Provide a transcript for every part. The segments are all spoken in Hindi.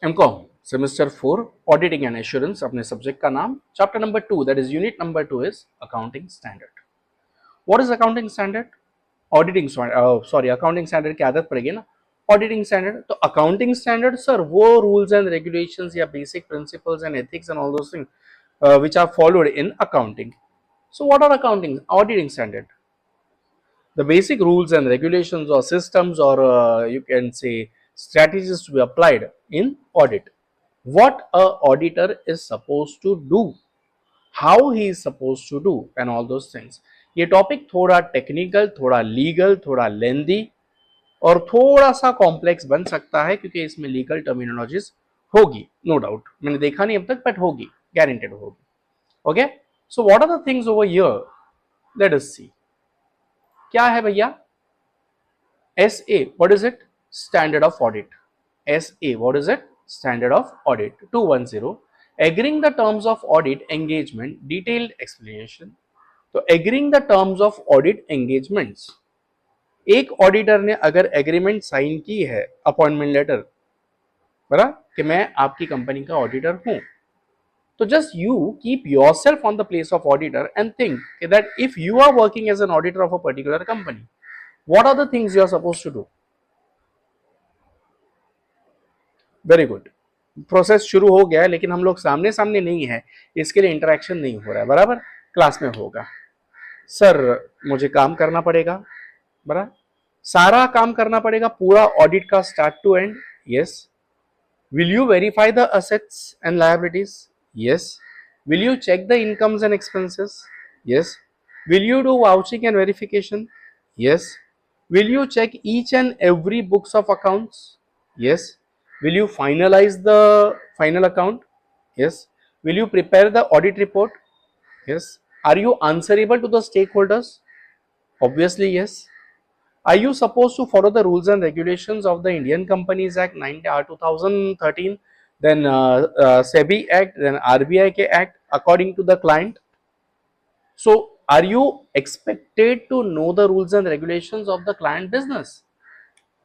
MCom semester 4 auditing and assurance अपने सब्जेक्ट का नाम chapter number 2 that is unit number 2 is accounting standard. What is accounting standard? Auditing sorry accounting standard की आदत पड़ेगी ना। ऑडिटिंग स्टैंडर्ड तो अकाउंटिंग स्टैंडर्ड सर वो रूल्स एंड रेगुलेशंस या basic principles and ethics and all those things which are followed in accounting. So what are accounting auditing standard? The basic rules and regulations or systems or you can say strategies to be applied in audit. What a auditor is supposed to do, how he is supposed to do and all those things. ये टॉपिक थोड़ा टेक्निकल, थोड़ा लीगल, थोड़ा लेंदी और थोड़ा सा कॉम्प्लेक्स बन सकता है क्योंकि इसमें लीगल टर्मिनोलॉजीज होगी, नो डाउट। मैंने देखा नहीं अब तक बट होगी, गारंटेड होगी। Okay, so what are the things over here, let us see. क्या है भैया? SA, what is it? Standard of audit. SA, what is it? Standard of audit. 210. Agreeing the terms of audit engagement, detailed explanation. तो agreeing the terms of audit engagements. एक ऑडिटर ने अगर एग्रीमेंट साइन की है, अपॉइंटमेंट लेटर, बराबर, कि मैं आपकी कंपनी का ऑडिटर हूं, तो just you keep yourself on the place of auditor and think that if you are working as an auditor of a particular company, what are the things you are supposed to do? Very good, process शुरू हो गया है लेकिन हम लोग सामने सामने नहीं है, इसके लिए इंटरेक्शन नहीं हो रहा है, बराबर। क्लास में होगा। सर मुझे काम करना पड़ेगा, बराबर, सारा काम करना पड़ेगा पूरा ऑडिट का start to end. Yes. Will you verify the assets and liabilities? Yes. Will you check the incomes and expenses? Yes. Will you do vouching and verification? Yes. Will you check each and every books of accounts? Yes. Will you finalize the final account? Yes. Will you prepare the audit report? Yes. Are you answerable to the stakeholders? Obviously, yes. Are you supposed to follow the rules and regulations of the Indian Companies Act 2013, then SEBI Act, then RBI Act according to the client? So, are you expected to know the rules and regulations of the client business?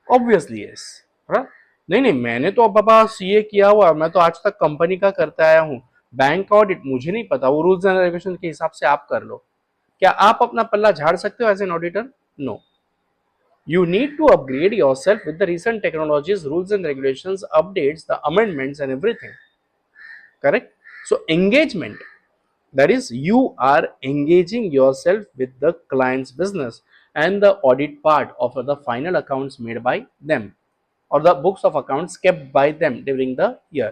Obviously, yes. Right? नहीं नहीं, मैंने तो पापा सीए किया हुआ, मैं तो आज तक कंपनी का करता आया हूँ, बैंक ऑडिट मुझे नहीं पता, वो रूल्स एंड रेगुलेशन के हिसाब से आप कर लो। क्या आप अपना पल्ला झाड़ सकते हो as an auditor? No. You need to upgrade yourself with the recent technologies, rules and regulations, updates, the amendments and everything. Correct? So engagement, that is you are engaging yourself with the client's business and the audit part of the final accounts made by them or the books of accounts kept by them during the year,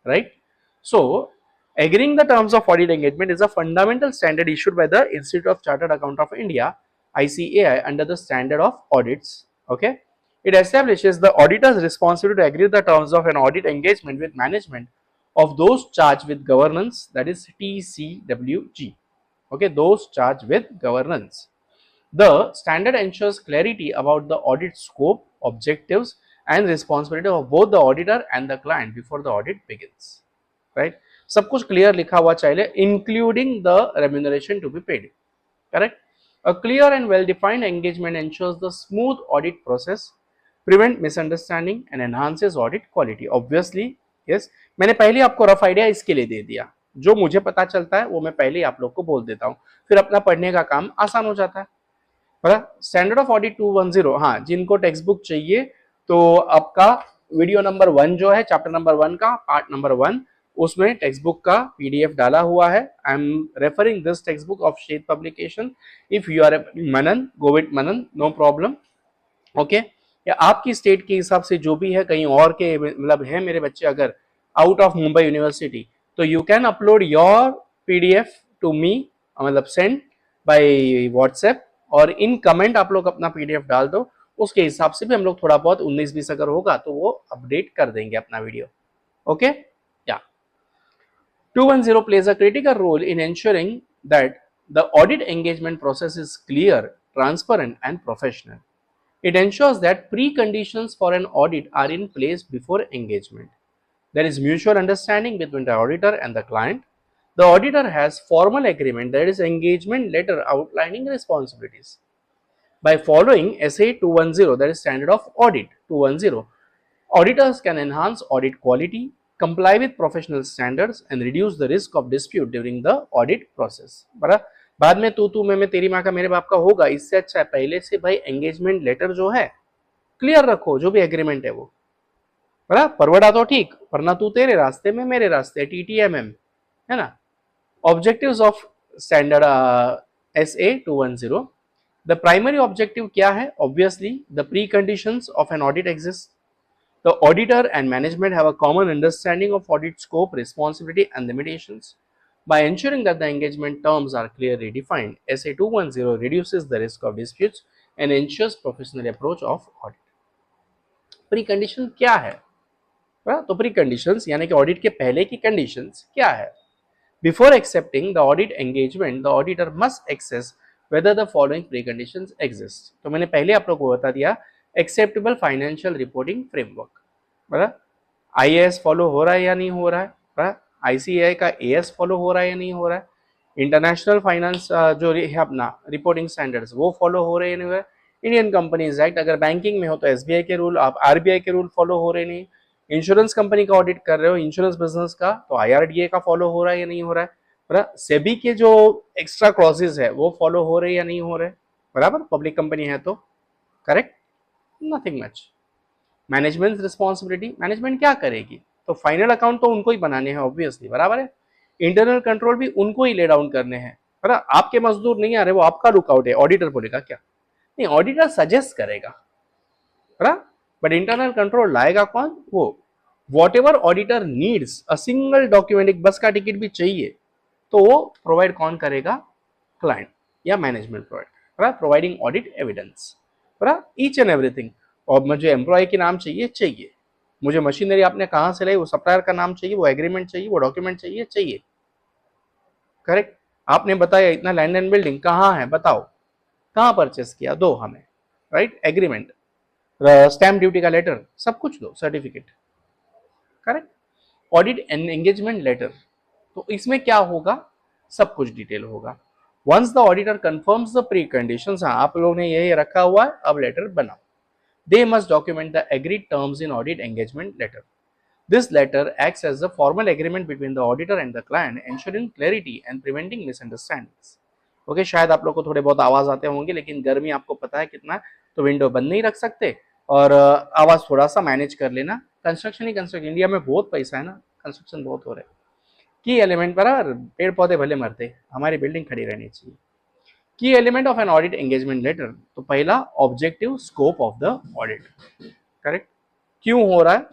right? So agreeing the terms of audit engagement is a fundamental standard issued by the Institute of Chartered Account of India, ICAI, under the standard of audits. Okay, it establishes the auditor's responsibility to agree the terms of an audit engagement with management of those charged with governance, that is TCWG. Okay, those charged with governance. The standard ensures clarity about the audit scope, objectives and responsibility of both the auditor and the client before the audit begins. Right? सब कुछ क्लियर लिखा हुआ चाहिए, including the remuneration to be paid. Correct? A clear and well-defined engagement ensures the smooth audit process, prevent misunderstanding and enhances audit quality. Obviously, yes. मैंने पहले आपको रफ आइडिया इसके लिए दे दिया, जो मुझे पता चलता है वो मैं पहले ही आप लोग को बोल देता हूँ, फिर अपना पढ़ने का काम आसान हो जाता है। स्टैंडर्ड ऑफ ऑडिट 210, हाँ, जिनको टेक्स्ट बुक चाहिए तो आपका वीडियो नंबर 1 जो है चैप्टर नंबर 1 का पार्ट नंबर 1, उसमें टेक्स्ट बुक का पीडीएफ डाला हुआ है। I am referring this text book of Sheth publication. If you are Manan, go with Manan, no problem. Okay, या आपकी स्टेट के हिसाब से जो भी है, कहीं और के मतलब है मेरे बच्चे अगर आउट ऑफ मुंबई यूनिवर्सिटी, तो you can upload your PDF to me, मतलब सेंड बाय व्हाट्सएप, और इन कमेंट आप लोग अपना पीडीएफ डाल दो, उसके हिसाब से भी हम लोग थोड़ा बहुत 19-20 अगर होगा तो वो अपडेट कर देंगे अपना वीडियो। ओके, या 210 plays a critical role in ensuring that the audit engagement process is clear, transparent and professional. It ensures that preconditions for an audit are in place before engagement. There is mutual understanding between the auditor and the client. The auditor has formal agreement, that is engagement letter outlining responsibilities. By following SA 210, that is standard of audit 210, Auditors can enhance audit quality, comply with professional standards and reduce the risk of dispute during the audit process. बराबर, बाद में तू मैं तेरी माँ का मेरे बाप का होगा, इससे अच्छा है पहले से भाई एंगेजमेंट लेटर जो है क्लियर रखो, जो भी एग्रीमेंट है वो, बराबर, परवड़ा तो ठीक, वरना तू तेरे रास्ते में मेरे रास्ते, TTMM है ना. Objectives of standard SA 210. The primary objective क्या है? Obviously the pre conditions of an audit exist. The auditor and management have a common understanding of audit scope, responsibility and limitations. By ensuring that the engagement terms are clearly defined, SA 210 reduces the risk of disputes and ensures professional approach of audit. Precondition क्या है? तो preconditions यानी कि audit के पहले की conditions क्या है? Before accepting the audit engagement, the auditor must assess whether the following preconditions exist. तो मैंने पहले आप लोगों को बता दिया, एक्सेप्टेबल फाइनेंशियल रिपोर्टिंग फ्रेमवर्क, बराबर, IAS फॉलो हो रहा है या नहीं हो रहा है, बराबर, ICAI का AS फॉलो हो रहा है या नहीं हो रहा है, इंटरनेशनल फाइनेंस जो है अपना रिपोर्टिंग स्टैंडर्ड्स वो फॉलो हो रहे हैं नहीं हो रहे, इंडियन कंपनीज एक्ट, अगर बैंकिंग में हो तो SBI के रूल, आप RBI के रूल फॉलो हो रहे नहीं, इंश्योरेंस कंपनी का ऑडिट कर रहे हो, इंश्योरेंस बिजनेस का, तो IRDA का फॉलो हो रहा है या नहीं हो रहा है, बराबर, सेबी के जो एक्स्ट्रा क्लॉजेज है वो फॉलो हो रहे या नहीं हो रहे, बराबर, पब्लिक कंपनी है तो, correct, nothing much. Management responsibility, management क्या करेगी? तो फाइनल अकाउंट तो उनको ही बनाने हैं ऑब्वियसली, बराबर है, इंटरनल कंट्रोल भी उनको ही ले डाउन करने हैं, बराबर, आपके मजदूर नहीं आ रहे, वो आपका लुकआउट है, ऑडिटर बोलेगा क्या? नहीं, ऑडिटर सजेस्ट करेगा, बराबर, बट इंटरनल कंट्रोल लाएगा कौन? वो. What ever auditor needs, a single document, एक बस का टिकट भी चाहिए तो वो प्रोवाइड कौन करेगा? क्लाइंट या मैनेजमेंट प्रोवाइड, बराबर, प्रोवाइडिंग ऑडिट एविडेंस, बराबर, ईच एंड एवरीथिंग. और मुझे एम्प्लॉय के नाम चाहिए, मुझे मशीनरी आपने कहाँ से लाई, वो सप्लायर का नाम चाहिए, वो एग्रीमेंट चाहिए, वो डॉक्यूमेंट चाहिए, करेक्ट. आपने बताया इतना लैंड एंड बिल्डिंग कहाँ है, बताओ कहाँ परचेस किया, दो हमें, राइट, एग्रीमेंट, स्टैम्प ड्यूटी का लेटर, सब कुछ दो, certificate, correct. Audit and engagement letter, तो इसमें क्या होगा? सब कुछ डिटेल होगा. Once the auditor confirms the pre conditions, हाँ आप लोगों ने यही रखा हुआ है, अब लेटर बनाओ. They must document the agreed terms in audit engagement letter. This letter acts as the formal agreement between the auditor and the client, ensuring clarity and preventing misunderstandings. Okay, शायद आप लोग को थोड़े बहुत आवाज आते होंगे, लेकिन गर्मी आपको पता है कितना, तो विंडो बंद नहीं रख सकते और आवाज थोड़ा सा मैनेज कर लेना. कंस्ट्रक्शन ही कंस्ट्रक्शन, इंडिया में बहुत पैसा है ना, कंस्ट्रक्शन बहुत हो रहा है. की एलिमेंट पर पेड़ पौधे भले मरते, हमारी बिल्डिंग खड़ी रहनी चाहिए. Key element of an audit engagement letter, तो पहला objective scope of the audit, correct, क्यों हो रहा है,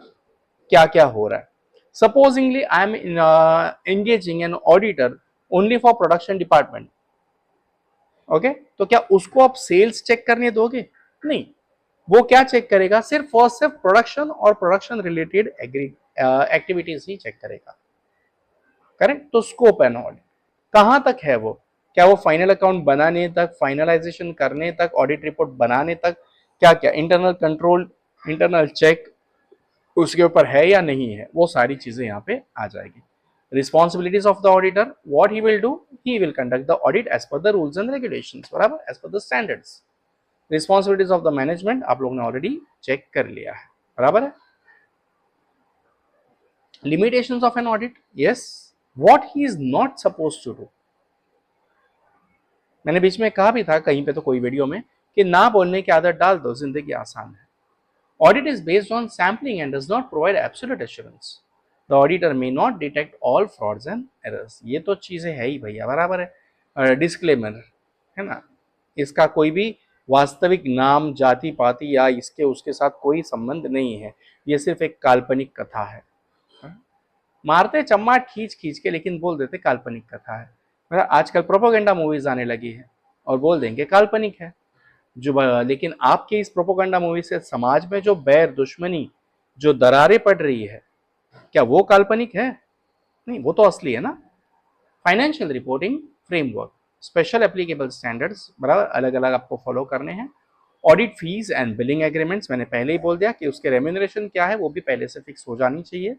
क्या क्या हो रहा है. Supposingly I am engaging an auditor only for production department, okay, तो क्या उसको आप सेल्स चेक करने दोगे? नहीं, वो क्या चेक करेगा? सिर्फ और सिर्फ प्रोडक्शन और प्रोडक्शन रिलेटेड एक्टिविटीज ही चेक करेगा, करेक्ट. तो स्कोप एंड ऑडिट कहां तक है वो? क्या वो फाइनल अकाउंट बनाने तक, फाइनलाइजेशन करने तक, ऑडिट रिपोर्ट बनाने तक, क्या क्या इंटरनल कंट्रोल, इंटरनल चेक उसके ऊपर है या नहीं है, वो सारी चीजें यहाँ पे आ जाएगी. Responsibilities of the auditor, what he will do, he will conduct the audit as per the rules and regulations, बराबर, as per the standards. Responsibilities of the management आप लोगों ने ऑलरेडी चेक कर लिया है, बराबर है. Limitations of an audit, yes, what he is not supposed to do. मैंने बीच में कहा भी था कहीं पे तो कोई वीडियो में कि ना बोलने की आदत डाल दो, जिंदगी आसान है. Audit is based on sampling and does not provide absolute assurance. The auditor may not detect all frauds and errors. ये तो चीजें है ही भैया, बराबर है. डिस्क्लेमर है ना, इसका कोई भी वास्तविक नाम, जाति पाति या इसके उसके साथ कोई संबंध नहीं है, ये सिर्फ एक काल्पनिक कथा है. मारते चम्माट खींच खींच के, लेकिन बोल देते काल्पनिक कथा है. आजकल प्रोपोगंडा मूवीज आने लगी है और बोल देंगे काल्पनिक है, जो लेकिन आपके इस प्रोपोगंडा मूवी से समाज में जो बैर, दुश्मनी, जो दरारें पड़ रही है, क्या वो काल्पनिक है? नहीं, वो तो असली है ना. Financial reporting framework, special applicable standards, बराबर, अलग अलग आपको फॉलो करने हैं. Audit fees and billing agreements, मैंने पहले ही बोल दिया कि उसके रेम्यूनरेशन क्या है वो भी पहले से फिक्स हो जानी चाहिए.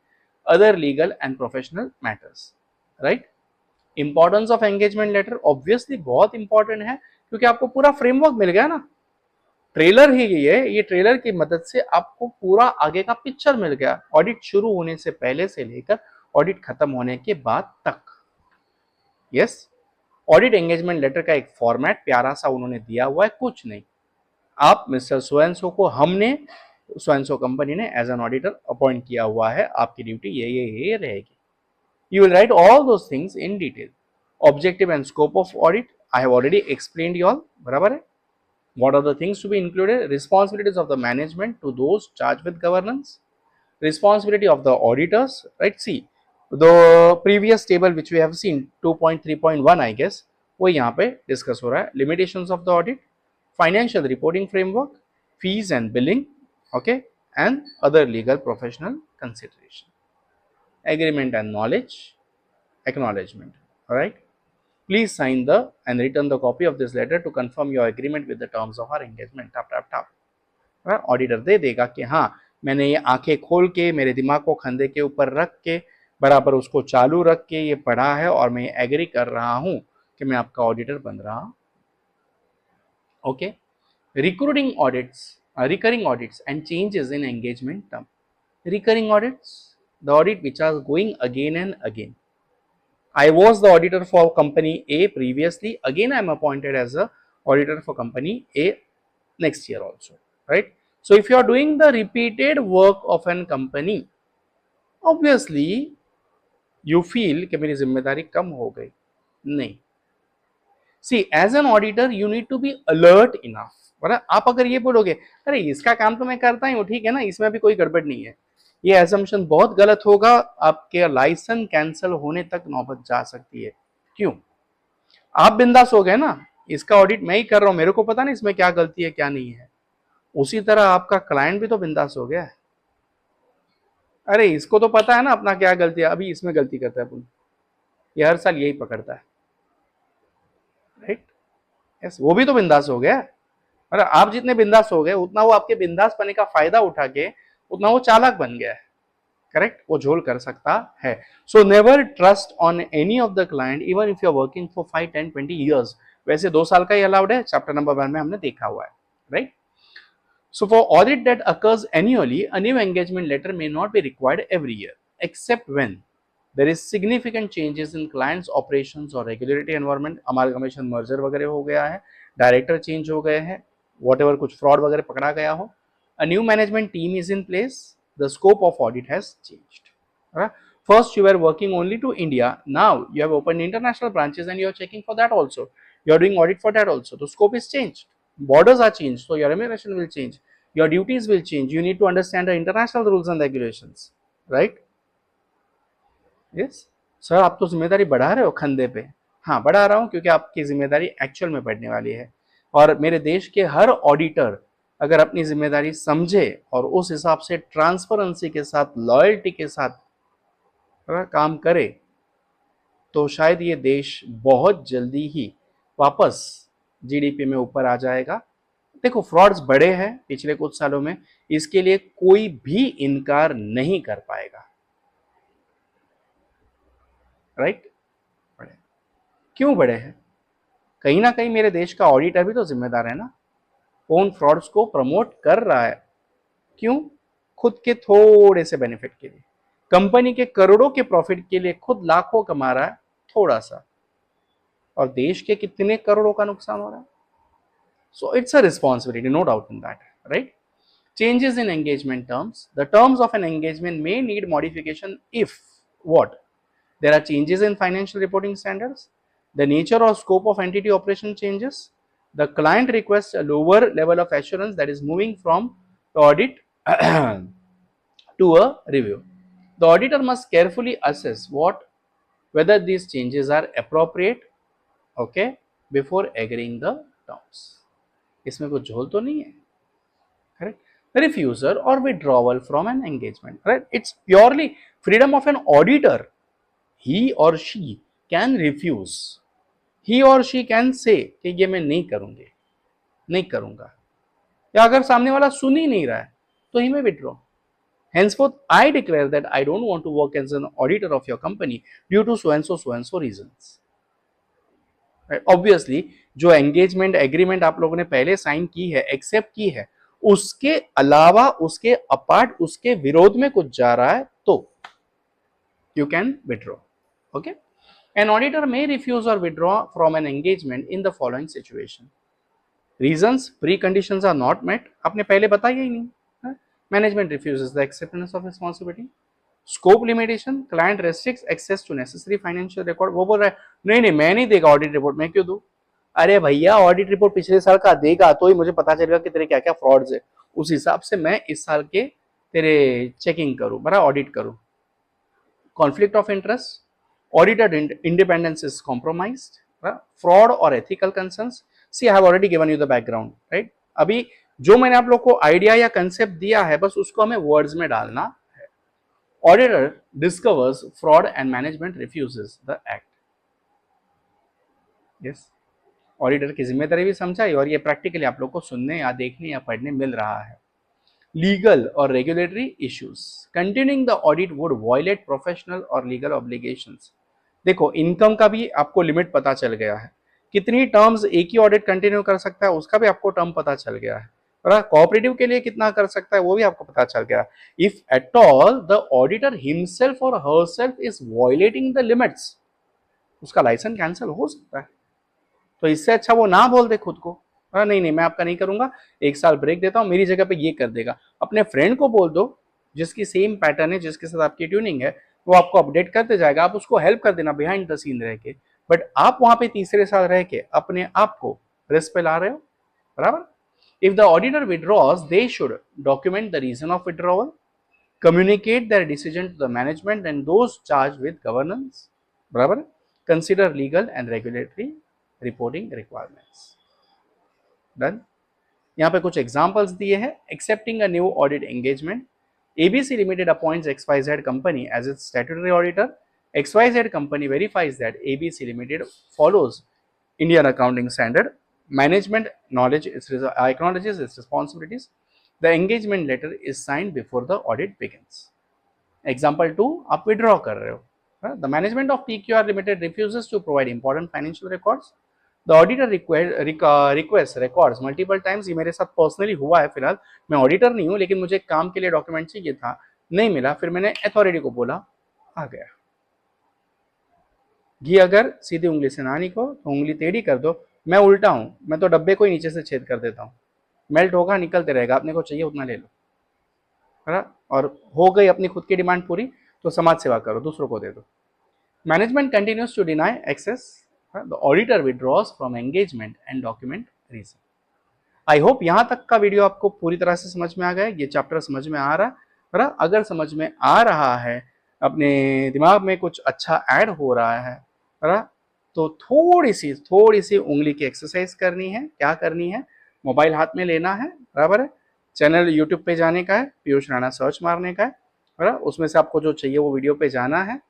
Other legal and professional matters, right. Importance of engagement letter, obviously बहुत इंपॉर्टेंट है, क्योंकि आपको पूरा फ्रेमवर्क मिल गया ना. ट्रेलर ही ये ट्रेलर की मदद से आपको पूरा आगे का पिक्चर मिल गया, ऑडिट शुरू होने से पहले से लेकर ऑडिट खत्म होने के बाद तक। यस, ऑडिट एंगेजमेंट लेटर का एक फॉर्मेट प्यारा सा उन्होंने दिया हुआ है, कुछ नहीं। आप मिस्टर सोएंसो को हमने सोएंसो कंपनी ने एज एन ऑडिटर अपॉइंट किया हुआ है, आपकी ड्यूटी ये रहेगी। You will write all those things in detail. Objective and scope of audit I have already explained you all, बराबर है। What are the things to be included? Responsibilities of the management to those charged with governance. Responsibility of the auditors, right? See, the previous table which we have seen 2.3.1 I guess, वो यहाँ पे डिस्कस हो रहा है। Limitations of the audit, financial reporting framework, fees and billing, okay, and other legal professional consideration. Agreement and knowledge, acknowledgement, all right. Please sign the and return the copy of this letter to confirm your agreement with the terms of our engagement. Tap tap tap। Auditor दे देगा कि हाँ, मैंने ये आंखें खोल के मेरे दिमाग को कंधे के ऊपर रख के बराबर उसको चालू रख के ये पढ़ा है और मैं एग्री कर रहा हूं कि मैं आपका ऑडिटर बन रहा हूं। Okay, recurring audits and changes in engagement term. Recurring audits, the audit which are going again and again. I was the auditor for company A previously. Again, I am appointed as a auditor for company A next year also, right? So, if you are doing the repeated work of an company, obviously you feel कि मेरी जिम्मेदारी कम हो गई। नहीं, see, as an auditor, you need to be alert enough. बराबर, आप अगर ये बोलोगे अरे इसका काम तो मैं करता ही हूँ, ठीक है ना, इसमें भी कोई गड़बड़ नहीं है, ये असम्पशन बहुत गलत होगा। आपके लाइसेंस कैंसिल होने तक नौबत जा सकती है। क्यों? आप बिंदास हो गए ना, इसका ऑडिट मैं ही कर रहा हूं, मेरे को पता नहीं इसमें क्या गलती है क्या नहीं है। उसी तरह आपका क्लाइंट भी तो बिंदास हो गया है, अरे इसको तो पता है ना अपना क्या गलती है, अभी इसमें गलती करता है अपन, ये हर साल यही पकड़ता है, राइट। यस, वो भी तो बिंदास हो गया। अरे आप जितने बिंदास हो गए उतना वो आपके बिंदास पने का फायदा उठा के उतना वो चालाक बन गया है, करेक्ट, वो झोल कर सकता है। So never trust on any of the client even if you are working for 5, 10, 20 years. वैसे 2 साल का ही अलाउड है, चैप्टर नंबर 1 में हमने देखा हुआ है, right. So for audit that occurs annually, a new engagement letter may not be required every year except when there is significant changes in clients operations और रेगुलेटरी एनवायरनमेंट, अमालगमेशन मर्जर वगैरह हो गया है, डायरेक्टर चेंज हो गए हैं, व्हाटएवर कुछ फ्रॉड वगैरह पकड़ा गया हो, a new management team is in place, the scope of audit has changed. Right? First you were working only to India, now you have opened international branches and you are checking for that also, you are doing audit for that also, the scope is changed, borders are changed, so your remuneration will change, your duties will change, you need to understand the international rules and regulations, right? Yes sir, आप तो जिम्मेदारी बढ़ा रहे हो कंधे पे। हाँ, बढ़ा रहा हूँ क्योंकि आपकी जिम्मेदारी एक्चुअल में बढ़ने वाली है, और मेरे देश के हर ऑडिटर अगर अपनी जिम्मेदारी समझे और उस हिसाब से ट्रांसपेरेंसी के साथ, लॉयल्टी के साथ काम करे, तो शायद ये देश बहुत जल्दी ही वापस जीडीपी में ऊपर आ जाएगा। देखो, फ्रॉड्स बढ़े हैं पिछले कुछ सालों में, इसके लिए कोई भी इनकार नहीं कर पाएगा, राइट। बढ़े, क्यों बढ़े हैं? कहीं ना कहीं मेरे देश का ऑडिटर भी तो जिम्मेदार है ना, कौन फ्रॉड्स को प्रमोट कर रहा है, क्यों? खुद के थोड़े से बेनिफिट के लिए, कंपनी के करोड़ों के प्रॉफिट के लिए खुद लाखों कमा रहा है थोड़ा सा, और देश के कितने करोड़ों का नुकसान हो रहा है। So it's a responsibility, no doubt in that, right. Changes in engagement terms. The terms of an engagement may need modification if what? There are changes in financial reporting standards, the nature or scope of entity operation changes, the client requests a lower level of assurance, that is moving from the audit to a review. The auditor must carefully assess whether these changes are appropriate, okay, before agreeing the terms. इसमें कुछ झोल तो नहीं है, correct? Refusal or withdrawal from an engagement, right? It's purely freedom of an auditor. He or she can refuse, he or she can say कि ये मैं नहीं करूंगी, नहीं करूंगा, या अगर सामने वाला सुन ही नहीं रहा है तो ही may withdraw. Henceforth, I declare that I don't want to work as an auditor of your company due to so and so reasons. Obviously जो एंगेजमेंट एग्रीमेंट आप लोगों ने पहले साइन की है, एक्सेप्ट की है, उसके अलावा, उसके अपार्ट, उसके विरोध में कुछ जा रहा है तो you can withdraw. Okay, an auditor may refuse or withdraw from an engagement in the following situation. Reasons: preconditions are not met, आपने पहले बताया ही नहीं. Management refuses the acceptance of responsibility. Scope limitation: client restricts access to necessary financial record. वो बोल रहा है नहीं नहीं मैं नहीं देगा ऑडिट रिपोर्ट, मैं क्यों दूं? अरे भैया ऑडिट रिपोर्ट पिछले साल का देगा तो ही मुझे पता चलेगा कि तेरे क्या क्या फ्रॉड्स है, उस हिसाब से मैं इस साल के तेरे चेकिंग करूं, बड़ा ऑडिट करूं. Conflict of interest: auditor independence is compromised. Fraud or ethical concerns: see I have already given you the background, right? अभी जो मैंने आप लोग को आइडिया या कंसेप्ट दिया है बस उसको हमें वर्ड्स में डालना है. Auditor discovers fraud and management refuses the act. Yes, auditor की जिम्मेदारी भी समझाई और ये प्रैक्टिकली आप लोग को सुनने या देखने या पढ़ने मिल रहा है. Legal or regulatory issues: continuing the audit would violate professional or legal obligations. देखो इनकम का भी आपको लिमिट पता चल गया है, कितनी टर्म्स एक ही ऑडिट कंटिन्यू कर सकता है उसका भी आपको टर्म पता चल गया है, कोऑपरेटिव के लिए कितना कर सकता है वो भी आपको पता चल गया. If at all the auditor himself और herself is violating the limits, उसका लाइसेंस कैंसिल हो सकता है. तो इससे अच्छा वो ना बोल दे खुद को, नहीं नहीं मैं आपका नहीं करूंगा, एक साल ब्रेक देता हूं, मेरी जगह पे ये कर देगा. अपने फ्रेंड को बोल दो जिसकी सेम पैटर्न है, जिसके साथ आपकी ट्यूनिंग है, वो आपको अपडेट करते जाएगा, आप उसको हेल्प कर देना बिहाइंड द सीन रह के. बट आप वहां पे तीसरे साल रह के अपने आप को रिस्क पे ला रहे हो, बराबर. If the auditor withdraws they should document the reason of withdrawal, communicate their decision to the management and those charged with governance, बराबर. Consider legal and regulatory reporting requirements. Done. यहाँ पे कुछ एग्जांपल्स दिए हैं. Accepting a new audit engagement: ABC Limited appoints XYZ company as its statutory auditor. XYZ company verifies that ABC Limited follows Indian accounting standard. Management acknowledges its responsibilities. The engagement letter is signed before the audit begins. Example 2, आप withdraw कर रहे हो. The management of PQR Limited refuses to provide important financial records. The auditor requests records multiple times. ये मेरे साथ पर्सनली हुआ है. फिलहाल मैं ऑडिटर नहीं हूँ लेकिन मुझे काम के लिए डॉक्यूमेंट चाहिए था, नहीं मिला, फिर मैंने अथॉरिटी को बोला, आ गया. घी अगर सीधी उंगली से ना निको तो उंगली टेढ़ी कर दो. मैं उल्टा हूँ, मैं तो डब्बे को ही नीचे से छेद कर देता हूँ. मेल्ट होगा, निकलते रहेगा, अपने को चाहिए उतना ले लो, है ना. और हो गई अपनी खुद की डिमांड पूरी तो समाज सेवा करो, दूसरों को दे दो. Management continues to deny access. The auditor withdraws from engagement and document reason. I hope यहाँ तक का वीडियो आपको पूरी तरह से समझ में आ गया, ये चैप्टर समझ में आ रहा है. अगर समझ में आ रहा है, अपने दिमाग में कुछ अच्छा ऐड हो रहा है, तो थोड़ी सी उंगली की एक्सरसाइज करनी है. क्या करनी है? मोबाइल हाथ में लेना है, बराबर है. चैनल यूट्यूब पे जाने का है, पीयूष राणा सर्च मारने का है, उसमें से आपको जो चाहिए वो वीडियो पे जाना है.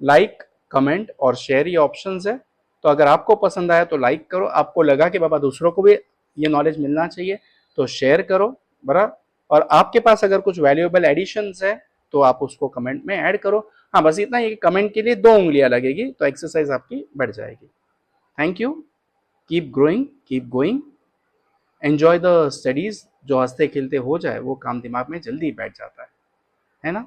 लाइक, कमेंट और शेयर ये ऑप्शंस है. तो अगर आपको पसंद आया तो लाइक करो, आपको लगा कि बाबा दूसरों को भी ये नॉलेज मिलना चाहिए तो शेयर करो, बराबर. और आपके पास अगर कुछ वैल्यूएबल एडिशंस है तो आप उसको कमेंट में ऐड करो. हाँ, बस इतना ही कि कमेंट के लिए 2 उंगलियां लगेगी तो एक्सरसाइज आपकी बढ़ जाएगी. Thank you. Keep growing, keep going, enjoy the studies. जो हंसते खेलते हो जाए वो काम दिमाग में जल्दी बैठ जाता है ना.